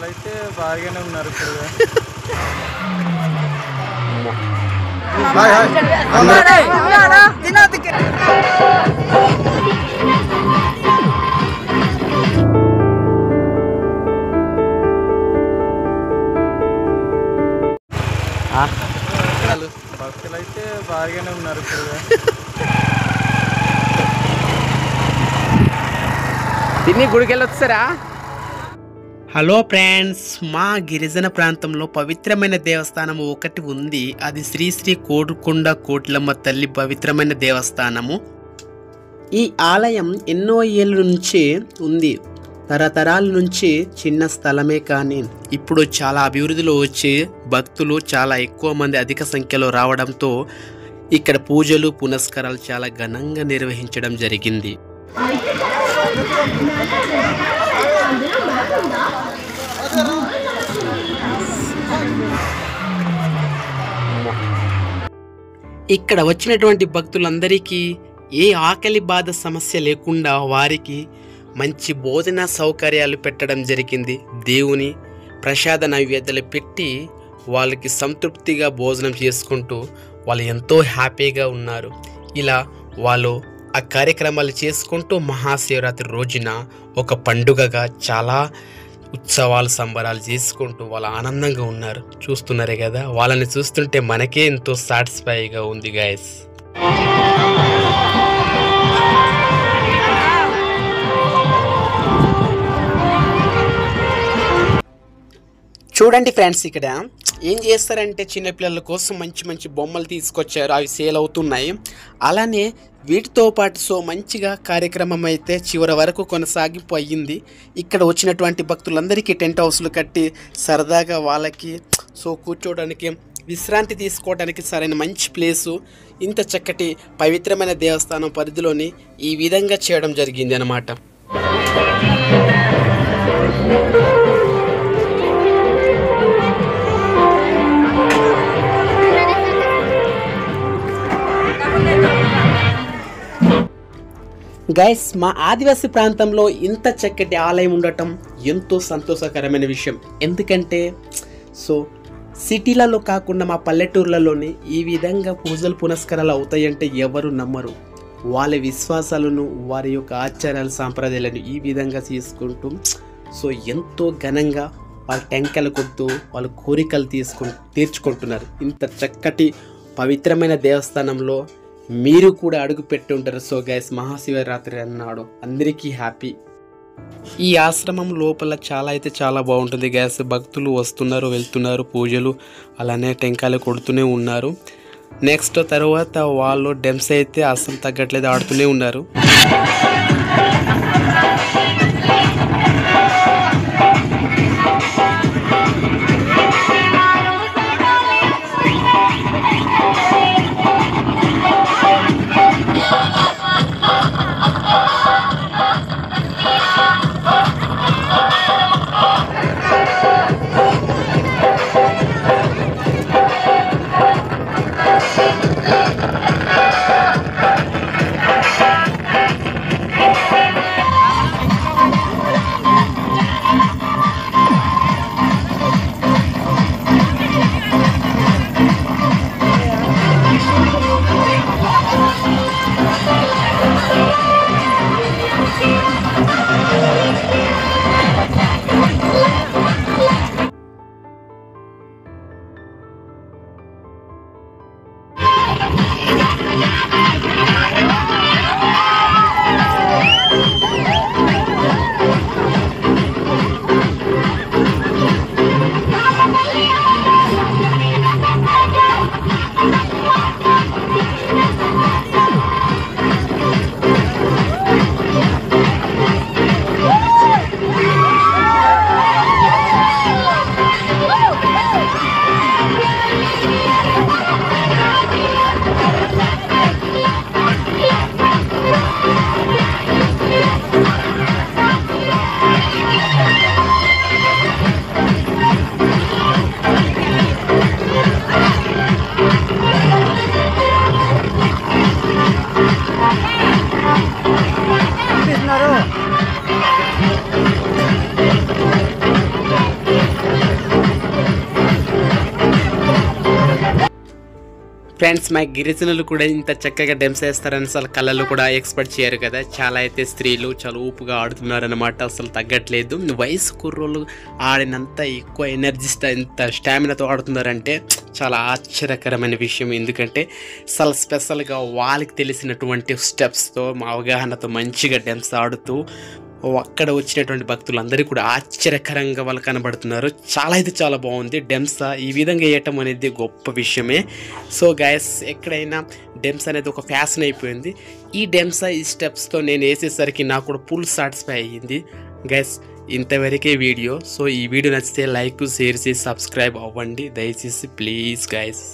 భక్తులైతే బాగానే ఉన్నారు ఇప్పుడు. భక్తులైతే బాగానే ఉన్నారు ఇప్పుడు. తిని గుడికి వెళ్ళొచ్చారా? హలో ఫ్రెండ్స్, మా గిరిజన ప్రాంతంలో పవిత్రమైన దేవస్థానం ఒకటి ఉంది. అది శ్రీ శ్రీ కోడుకొండ కోట్లమ్మ తల్లి పవిత్రమైన దేవస్థానము. ఈ ఆలయం ఎన్నో ఏళ్ళ నుంచి ఉంది. తరతరాల నుంచి చిన్న స్థలమే కానీ ఇప్పుడు చాలా అభివృద్ధిలో వచ్చి భక్తులు చాలా ఎక్కువ మంది అధిక సంఖ్యలో రావడంతో ఇక్కడ పూజలు పునస్కారాలు చాలా ఘనంగా నిర్వహించడం జరిగింది. ఇక్కడ వచ్చినటువంటి భక్తులందరికీ ఏ ఆకలి బాధ సమస్య లేకుండా వారికి మంచి భోజన సౌకర్యాలు పెట్టడం జరిగింది. దేవుని ప్రసాద నైవేద్యాలు పెట్టి వాళ్ళకి సంతృప్తిగా భోజనం చేసుకుంటూ వాళ్ళు ఎంతో హ్యాపీగా ఉన్నారు. ఇలా వాళ్ళు ఆ కార్యక్రమాలు చేసుకుంటూ మహాశివరాత్రి రోజున ఒక పండుగగా చాలా ఉత్సవాలు సంబరాలు చేసుకుంటూ వాళ్ళు ఆనందంగా ఉన్నారు. చూస్తున్నారే కదా, వాళ్ళని చూస్తుంటే మనకే ఎంతో సాటిస్ఫైగా ఉంది గైస్. చూడండి ఫ్రెండ్స్, ఇక్కడ ఏం చేస్తారంటే చిన్నపిల్లల కోసం మంచి మంచి బొమ్మలు తీసుకొచ్చారు. అవి సేల్ అవుతున్నాయి. అలానే వీటితో పాటు మంచిగా కార్యక్రమం అయితే చివరి వరకు కొనసాగింపు అయ్యింది. ఇక్కడ వచ్చినటువంటి భక్తులందరికీ టెంట్ హౌస్లు కట్టి సరదాగా వాళ్ళకి కూర్చోవడానికి విశ్రాంతి తీసుకోవడానికి సరైన మంచి ప్లేసు, ఇంత చక్కటి పవిత్రమైన దేవస్థానం పరిధిలోని ఈ విధంగా చేయడం జరిగింది అన్నమాట. గైస్, మా ఆదివాసీ ప్రాంతంలో ఇంత చక్కటి ఆలయం ఉండటం ఎంతో సంతోషకరమైన విషయం. ఎందుకంటే సిటీలలో కాకుండా మా పల్లెటూర్లలోనే ఈ విధంగా పూజలు పునస్కారాలు అవుతాయంటే ఎవరు నమ్మరు. వాళ్ళ విశ్వాసాలను, వారి యొక్క ఆచారాలు సాంప్రదాయాలను ఈ విధంగా తీసుకుంటూ ఎంతో ఘనంగా వాళ్ళ టెంకలు కొడుతూ వాళ్ళ కోరికలు తీర్చుకుంటున్నారు. ఇంత చక్కటి పవిత్రమైన దేవస్థానంలో మీరు కూడా అడుగు పెట్టి ఉంటారు. గైస్, మహాశివరాత్రి అన్నాడు అందరికీ హ్యాపీ. ఈ ఆశ్రమం లోపల చాలా బాగుంటుంది గైస్. భక్తులు వస్తున్నారు, వెళ్తున్నారు, పూజలు అలానే టెంకాయలు కొడుతూనే ఉన్నారు. నెక్స్ట్ తర్వాత వాళ్ళు డెమ్స్ అయితే అస్సలు తగ్గట్లేదు, ఆడుతూనే ఉన్నారు. ఫ్రెండ్స్ మా గిరిజనులు కూడా ఇంత చక్కగా డెమ్స్ వేస్తారని అసలు కళలు కూడా ఎక్స్పెక్ట్ చేయరు కదా. చాలా అయితే స్త్రీలు చాలా ఊపుగా ఆడుతున్నారనమాట, అసలు తగ్గట్లేదు. వయసు కుర్రోళ్ళు ఆడినంత ఎక్కువ ఎనర్జిస్ట్ ఇంత స్టామినాతో ఆడుతున్నారంటే చాలా ఆశ్చర్యకరమైన విషయం. ఎందుకంటే అసలు స్పెషల్గా వాళ్ళకి తెలిసినటువంటి స్టెప్స్తో మా అవగాహనతో మంచిగా డెమ్స్ ఆడుతూ అక్కడ వచ్చినటువంటి భక్తులందరూ కూడా ఆశ్చర్యకరంగా వాళ్ళు కనబడుతున్నారు. చాలా అయితే చాలా బాగుంది. డెమ్స్ ఈ విధంగా వేయటం అనేది గొప్ప విషయమే. సో గైస్, ఎక్కడైనా డెమ్స్ అనేది ఒక ఫ్యాషన్ అయిపోయింది. ఈ డెమ్స్ ఈ స్టెప్స్తో నేను వేసేసరికి నాకు కూడా ఫుల్ సాటిస్ఫై అయ్యింది. గైస్, ఇంతవరకే వీడియో. సో ఈ వీడియో నచ్చితే లైక్, షేర్ చేసి సబ్స్క్రైబ్ అవ్వండి దయచేసి ప్లీజ్ గైస్.